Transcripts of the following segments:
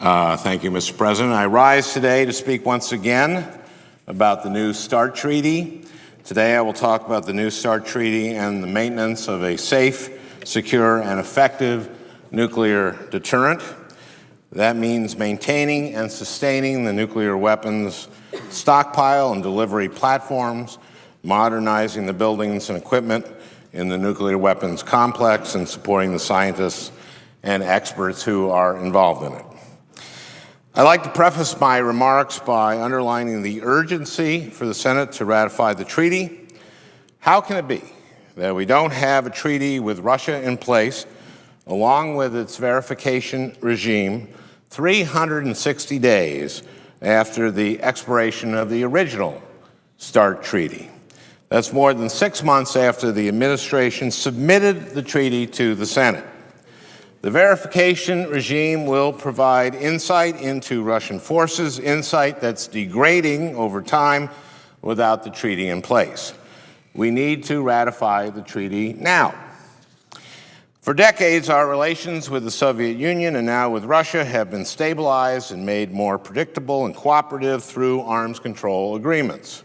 Thank you, Mr. President. I rise today to speak once again about the New START Treaty. Today I will talk about the New START Treaty and the maintenance of a safe, secure, and effective nuclear deterrent. That means maintaining and sustaining the nuclear weapons stockpile and delivery platforms, modernizing the buildings and equipment in the nuclear weapons complex, and supporting the scientists and experts who are involved in it. I'd like to preface my remarks by underlining the urgency for the Senate to ratify the treaty. How can it be that we don't have a treaty with Russia in place, along with its verification regime, 360 days after the expiration of the original START Treaty? That's more than 6 months after the administration submitted the treaty to the Senate. The verification regime will provide insight into Russian forces, insight that's degrading over time without the treaty in place. We need to ratify the treaty now. For decades, our relations with the Soviet Union and now with Russia have been stabilized and made more predictable and cooperative through arms control agreements.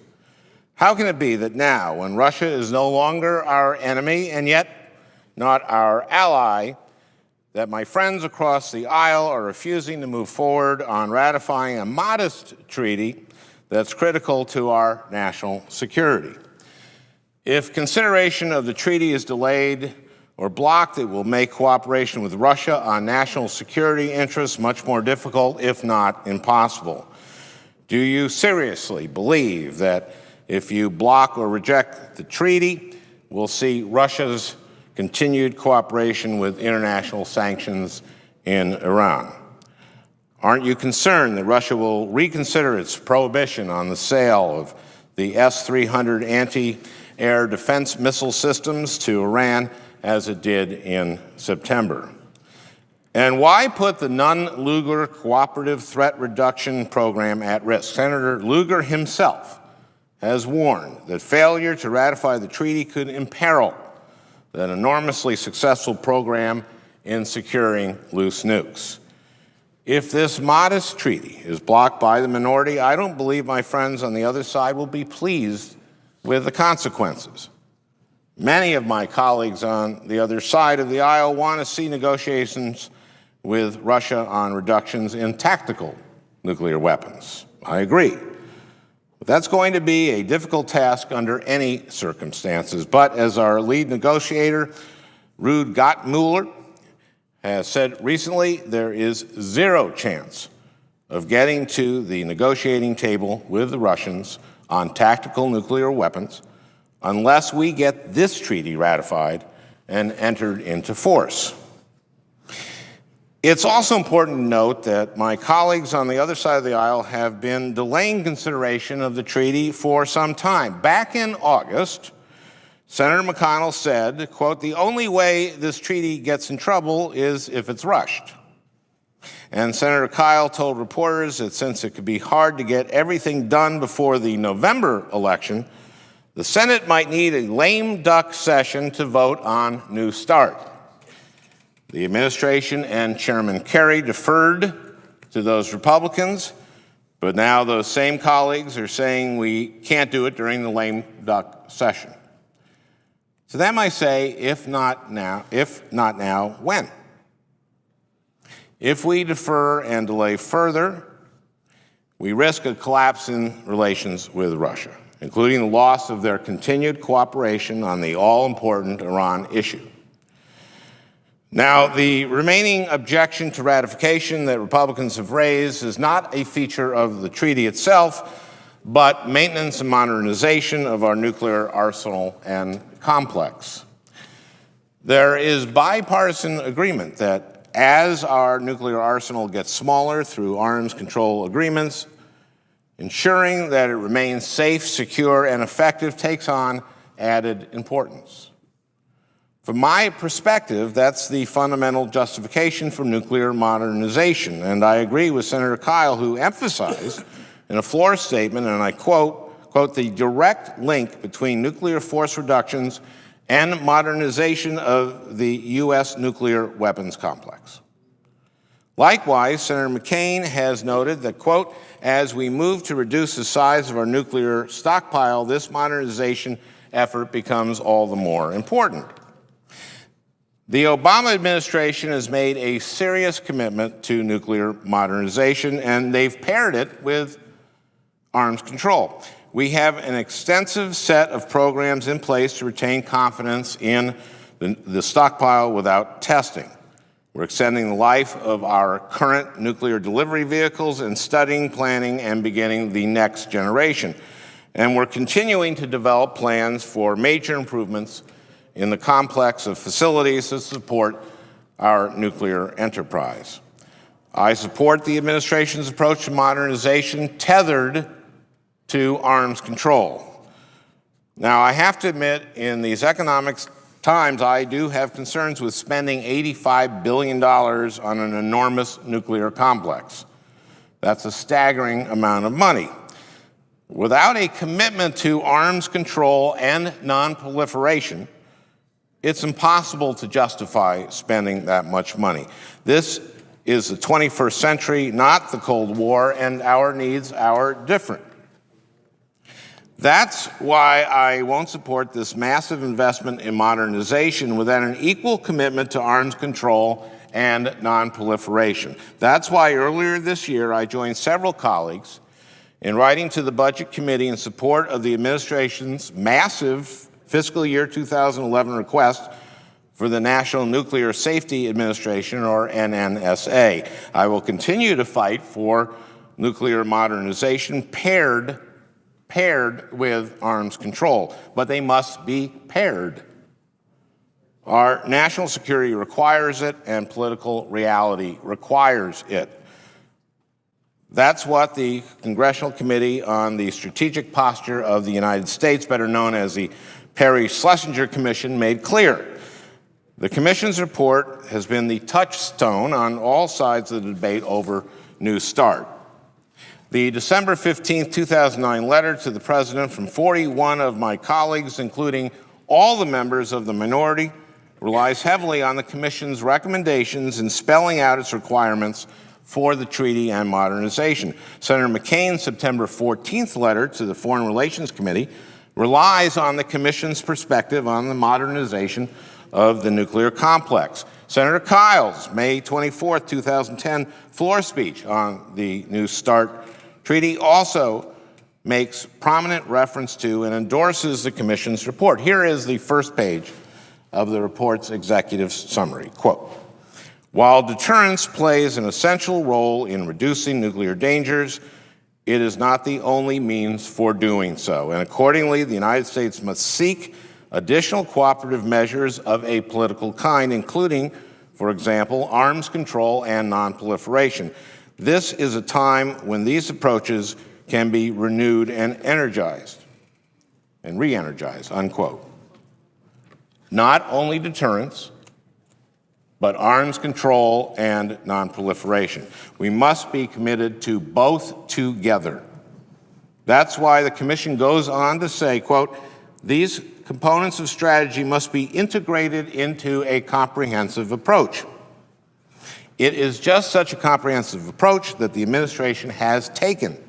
How can it be that now, when Russia is no longer our enemy and yet not our ally, that my friends across the aisle are refusing to move forward on ratifying a modest treaty that's critical to our national security? If consideration of the treaty is delayed or blocked, it will make cooperation with Russia on national security interests much more difficult, if not impossible. Do you seriously believe that if you block or reject the treaty, we'll see Russia's continued cooperation with international sanctions in Iran? Aren't you concerned that Russia will reconsider its prohibition on the sale of the S-300 anti-air defense missile systems to Iran as it did in September? And why put the Nunn-Lugar Cooperative Threat Reduction Program at risk? Senator Lugar himself has warned that failure to ratify the treaty could imperil that enormously successful program in securing loose nukes. If this modest treaty is blocked by the minority, I don't believe my friends on the other side will be pleased with the consequences. Many of my colleagues on the other side of the aisle want to see negotiations with Russia on reductions in tactical nuclear weapons. I agree. But that's going to be a difficult task under any circumstances. But as our lead negotiator, Ruud Gottmuller, has said recently, there is zero chance of getting to the negotiating table with the Russians on tactical nuclear weapons unless we get this treaty ratified and entered into force. It's also important to note that my colleagues on the other side of the aisle have been delaying consideration of the treaty for some time. Back in August, Senator McConnell said, quote, "The only way this treaty gets in trouble is if it's rushed." And Senator Kyle told reporters that since it could be hard to get everything done before the November election, the Senate might need a lame duck session to vote on New START. The administration and Chairman Kerry deferred to those Republicans, but now those same colleagues are saying we can't do it during the lame duck session. So them I say, if not now, when? If we defer and delay further, we risk a collapse in relations with Russia, including the loss of their continued cooperation on the all-important Iran issue. Now, the remaining objection to ratification that Republicans have raised is not a feature of the treaty itself, but maintenance and modernization of our nuclear arsenal and complex. There is bipartisan agreement that as our nuclear arsenal gets smaller through arms control agreements, ensuring that it remains safe, secure, and effective takes on added importance. From my perspective, that's the fundamental justification for nuclear modernization. And I agree with Senator Kyle, who emphasized in a floor statement, and I quote, "the direct link between nuclear force reductions and modernization of the U.S. nuclear weapons complex." Likewise, Senator McCain has noted that, quote, as we move to reduce the size of our nuclear stockpile, this modernization effort becomes all the more important. The Obama administration has made a serious commitment to nuclear modernization, and they've paired it with arms control. We have an extensive set of programs in place to retain confidence in the stockpile without testing. We're extending the life of our current nuclear delivery vehicles and studying, planning, and beginning the next generation. And we're continuing to develop plans for major improvements in the complex of facilities to support our nuclear enterprise. I support the administration's approach to modernization tethered to arms control. Now, I have to admit, in these economic times, I do have concerns with spending $85 billion on an enormous nuclear complex. That's a staggering amount of money. Without a commitment to arms control and nonproliferation, it's impossible to justify spending that much money. This is the 21st century, not the Cold War, and our needs are different. That's why I won't support this massive investment in modernization without an equal commitment to arms control and nonproliferation. That's why earlier this year I joined several colleagues in writing to the Budget Committee in support of the administration's massive fiscal year 2011 request for the National Nuclear Safety Administration, or NNSA. I will continue to fight for nuclear modernization paired with arms control, but they must be paired. Our national security requires it, and political reality requires it. That's what the Congressional Committee on the Strategic Posture of the United States, better known as the Perry-Slesinger Commission, made clear. The Commission's report has been the touchstone on all sides of the debate over New START. The December 15, 2009 letter to the President from 41 of my colleagues, including all the members of the minority, relies heavily on the Commission's recommendations in spelling out its requirements for the treaty and modernization. Senator McCain's September 14th letter to the Foreign Relations Committee relies on the Commission's perspective on the modernization of the nuclear complex. Senator Kyle's May 24, 2010 floor speech on the New START treaty also makes prominent reference to and endorses the Commission's report. Here is the first page of the report's executive summary. Quote, while deterrence plays an essential role in reducing nuclear dangers, it is not the only means for doing so. And accordingly, the United States must seek additional cooperative measures of a political kind, including, for example, arms control and nonproliferation. This is a time when these approaches can be renewed and energized and re-energized, unquote. Not only deterrence, but arms control and nonproliferation. We must be committed to both together. That's why the Commission goes on to say, quote, these components of strategy must be integrated into a comprehensive approach. It is just such a comprehensive approach that the administration has taken.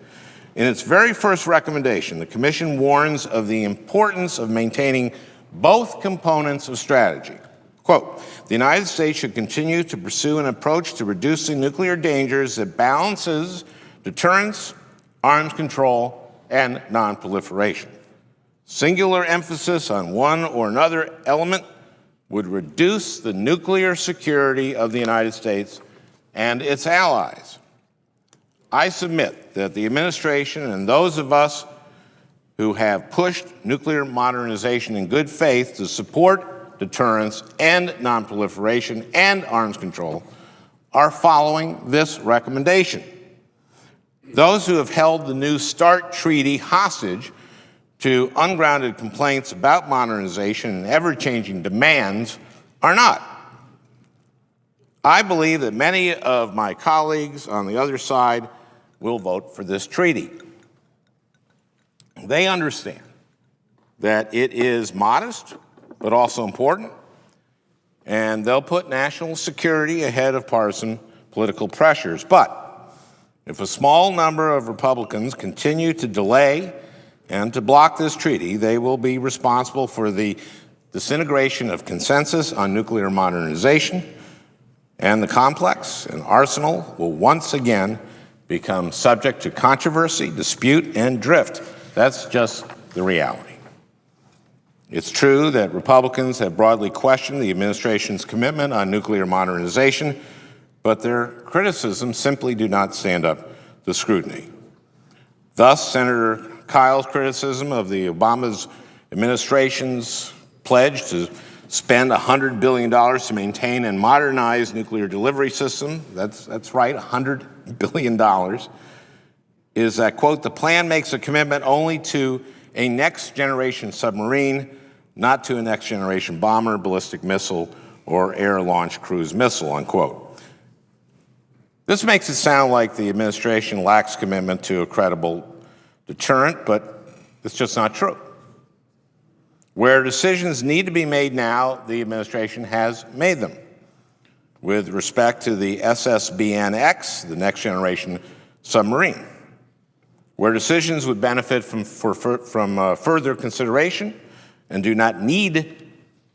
In its very first recommendation, the Commission warns of the importance of maintaining both components of strategy. Quote, the United States should continue to pursue an approach to reducing nuclear dangers that balances deterrence, arms control, and nonproliferation. Singular emphasis on one or another element would reduce the nuclear security of the United States and its allies. I submit that the administration and those of us who have pushed nuclear modernization in good faith to support deterrence and nonproliferation and arms control are following this recommendation. Those who have held the New START treaty hostage to ungrounded complaints about modernization and ever-changing demands are not. I believe that many of my colleagues on the other side will vote for this treaty. They understand that it is modest, but also important, and they'll put national security ahead of partisan political pressures. But if a small number of Republicans continue to delay and to block this treaty, they will be responsible for the disintegration of consensus on nuclear modernization, and the complex and arsenal will once again become subject to controversy, dispute, and drift. That's just the reality. It's true that Republicans have broadly questioned the administration's commitment on nuclear modernization, but their criticisms simply do not stand up to scrutiny. Thus, Senator Kyle's criticism of the Obama administration's pledge to spend $100 billion to maintain and modernize nuclear delivery system, that's right, $100 billion, is that, quote, the plan makes a commitment only to a next-generation submarine, not to a next-generation bomber, ballistic missile, or air-launched cruise missile, unquote. This makes it sound like the administration lacks commitment to a credible deterrent, but it's just not true. Where decisions need to be made now, the administration has made them. With respect to the SSBN-X, the next generation submarine, where decisions would benefit from further consideration and do not need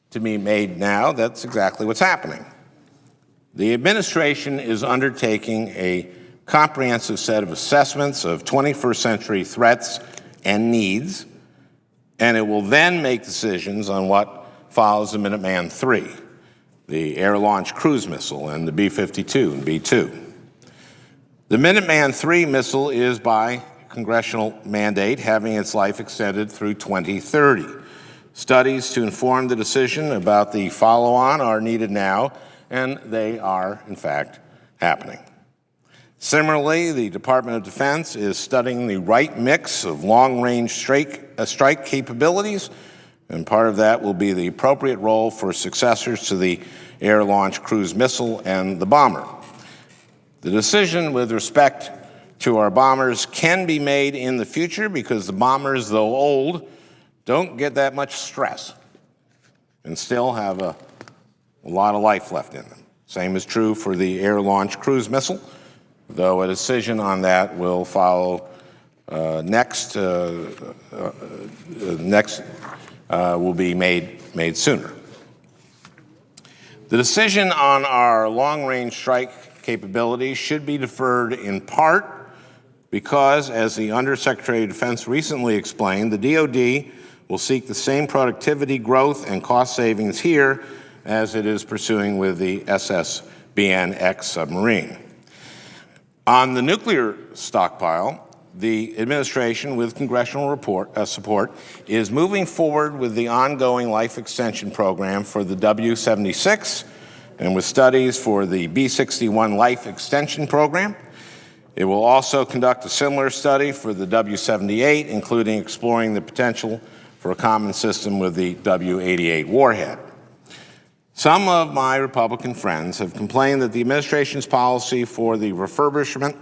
to be made now, that's exactly what's happening. The administration is undertaking a comprehensive set of assessments of 21st century threats and needs, and it will then make decisions on what follows the Minuteman III, the air-launched cruise missile, and the B-52 and B-2. The Minuteman III missile is by congressional mandate having its life extended through 2030. Studies to inform the decision about the follow-on are needed now, and they are, in fact, happening. Similarly, the Department of Defense is studying the right mix of long-range strike capabilities, and part of that will be the appropriate role for successors to the air-launched cruise missile and the bomber. The decision with respect to our bombers can be made in the future because the bombers, though old, don't get that much stress and still have a lot of life left in them. Same is true for the air-launched cruise missile, though a decision on that will follow next will be made sooner. The decision on our long-range strike capabilities should be deferred in part because, as the Undersecretary of Defense recently explained, the DoD will seek the same productivity growth and cost savings here as it is pursuing with the SSBN-X submarine. On the nuclear stockpile, the administration, with congressional support, is moving forward with the ongoing life extension program for the W-76 and with studies for the B-61 life extension program. It will also conduct a similar study for the W-78, including exploring the potential for a common system with the W-88 warhead. Some of my Republican friends have complained that the administration's policy for the refurbishment,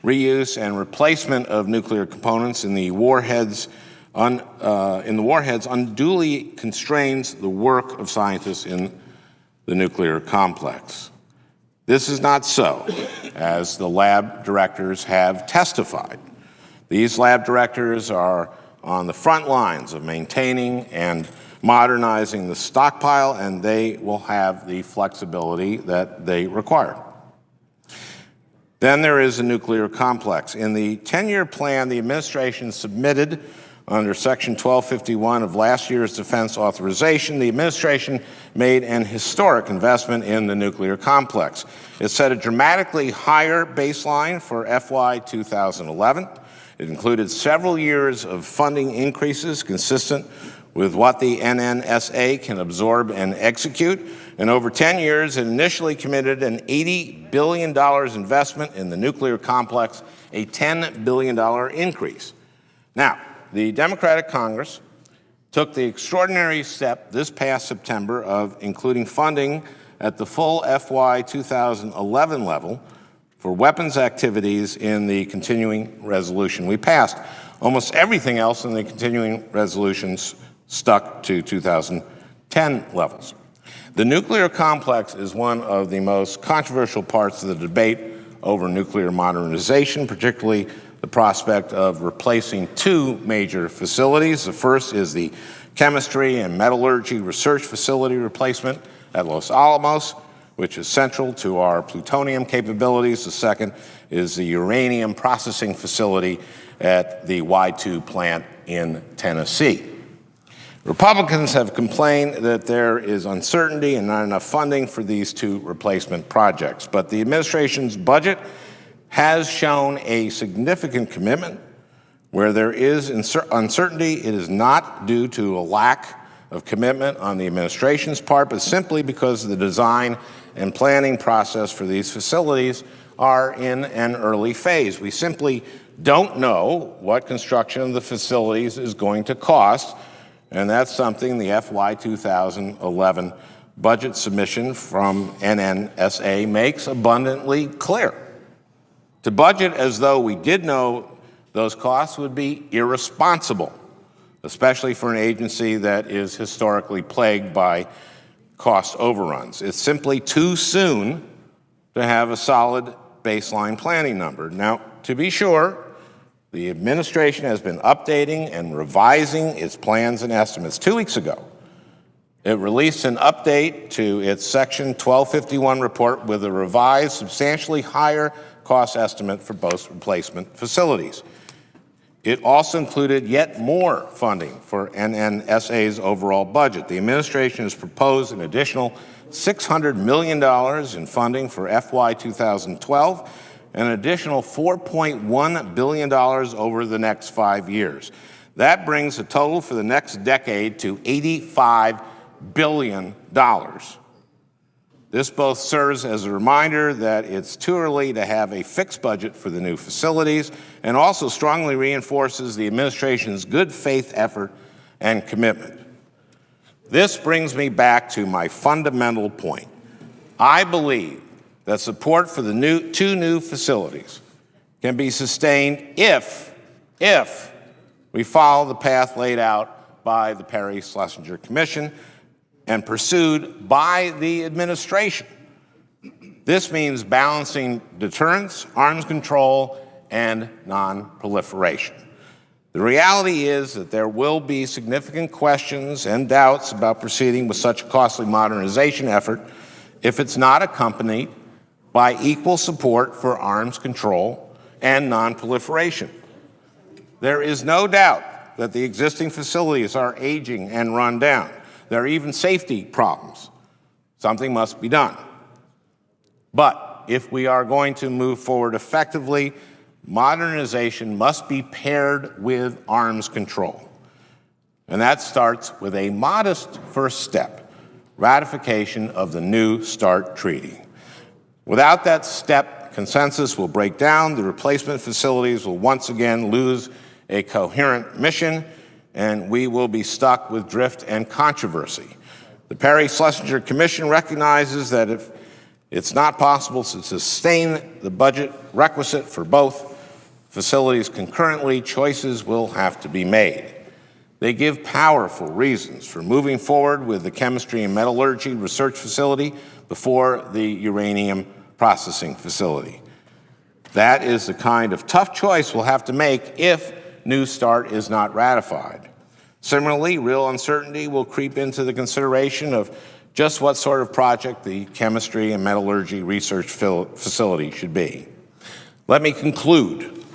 reuse, and replacement of nuclear components in the warheads unduly constrains the work of scientists in the nuclear complex. This is not so, as the lab directors have testified. These lab directors are on the front lines of maintaining and modernizing the stockpile, and they will have the flexibility that they require. Then there is the nuclear complex. In the 10-year plan the administration submitted under Section 1251 of last year's defense authorization, the administration made an historic investment in the nuclear complex. It set a dramatically higher baseline for FY 2011. It included several years of funding increases consistent with what the NNSA can absorb and execute. And over 10 years, it initially committed an $80 billion investment in the nuclear complex, a $10 billion increase. Now, the Democratic Congress took the extraordinary step this past September of including funding at the full FY 2011 level for weapons activities in the continuing resolution. We passed almost everything else in the continuing resolutions stuck to 2010 levels. The nuclear complex is one of the most controversial parts of the debate over nuclear modernization, particularly the prospect of replacing two major facilities. The first is the Chemistry and Metallurgy Research Facility replacement at Los Alamos, which is central to our plutonium capabilities. The second is the uranium processing facility at the Y2 plant in Tennessee. Republicans have complained that there is uncertainty and not enough funding for these two replacement projects, but the administration's budget has shown a significant commitment. Where there is uncertainty, it is not due to a lack of commitment on the administration's part, but simply because the design and planning process for these facilities are in an early phase. We simply don't know what construction of the facilities is going to cost, and that's something the FY 2011 budget submission from NNSA makes abundantly clear. To budget as though we did know those costs would be irresponsible, especially for an agency that is historically plagued by cost overruns. It's simply too soon to have a solid baseline planning number. Now, to be sure, the administration has been updating and revising its plans and estimates. 2 weeks ago, it released an update to its Section 1251 report with a revised, substantially higher cost estimate for both replacement facilities. It also included yet more funding for NNSA's overall budget. The administration has proposed an additional $600 million in funding for FY 2012 and an additional $4.1 billion over the next 5 years. That brings the total for the next decade to $85 billion. This both serves as a reminder that it's too early to have a fixed budget for the new facilities and also strongly reinforces the administration's good faith effort and commitment. This brings me back to my fundamental point. I believe that support for the two new facilities can be sustained if we follow the path laid out by the Perry-Slesinger Commission and pursued by the administration. This means balancing deterrence, arms control, and non-proliferation. The reality is that there will be significant questions and doubts about proceeding with such a costly modernization effort if it's not accompanied by equal support for arms control and non-proliferation. There is no doubt that the existing facilities are aging and run down. There are even safety problems. Something must be done. But if we are going to move forward effectively, modernization must be paired with arms control. And that starts with a modest first step, ratification of the New START Treaty. Without that step, consensus will break down, the replacement facilities will once again lose a coherent mission, and we will be stuck with drift and controversy. The Perry-Slesinger Commission recognizes that if it's not possible to sustain the budget requisite for both facilities concurrently, choices will have to be made. They give powerful reasons for moving forward with the Chemistry and Metallurgy Research Facility before the uranium processing facility. That is the kind of tough choice we'll have to make if New START is not ratified. Similarly, real uncertainty will creep into the consideration of just what sort of project the Chemistry and Metallurgy Research Facility should be. Let me conclude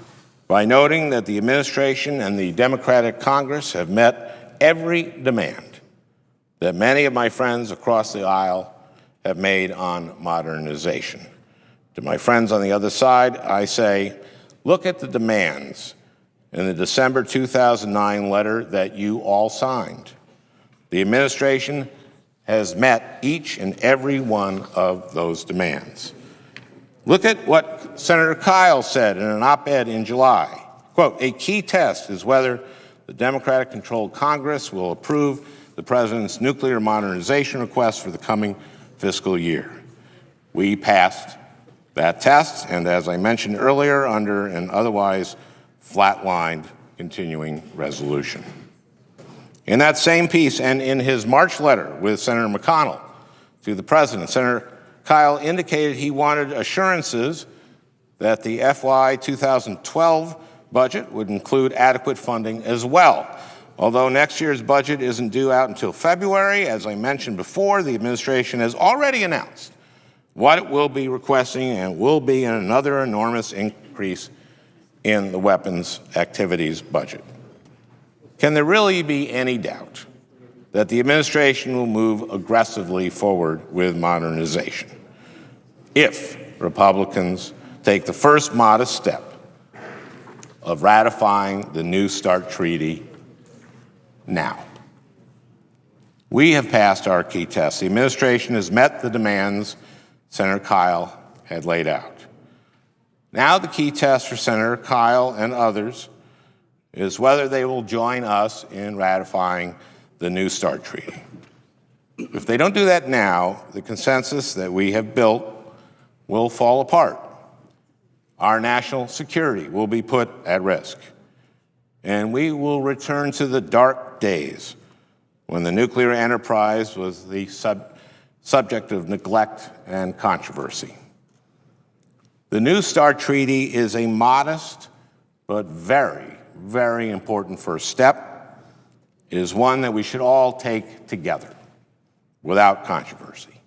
by noting that the administration and the Democratic Congress have met every demand that many of my friends across the aisle have made on modernization. To my friends on the other side, I say, look at the demands in the December 2009 letter that you all signed. The administration has met each and every one of those demands. Look at what Senator Kyle said in an op-ed in July. Quote, a key test is whether the Democratic-controlled Congress will approve the president's nuclear modernization request for the coming fiscal year. We passed that test, and as I mentioned earlier, under an otherwise flatlined continuing resolution. In that same piece and in his March letter with Senator McConnell, to the President. Senator Kyle indicated he wanted assurances that the FY 2012 budget would include adequate funding as well. Although next year's budget isn't due out until February, as I mentioned before, the administration has already announced what it will be requesting, and will be another enormous increase in the weapons activities budget. Can there really be any doubt that the administration will move aggressively forward with modernization if Republicans take the first modest step of ratifying the New START treaty now? We have passed our key tests. The administration has met the demands Senator Kyle had laid out. Now the key test for Senator Kyle and others is whether they will join us in ratifying the New START treaty. If they don't do that now, the consensus that we have built will fall apart. Our national security will be put at risk, and we will return to the dark days when the nuclear enterprise was the subject of neglect and controversy. The New START treaty is a modest but very, very important first step. It is one that we should all take together without controversy.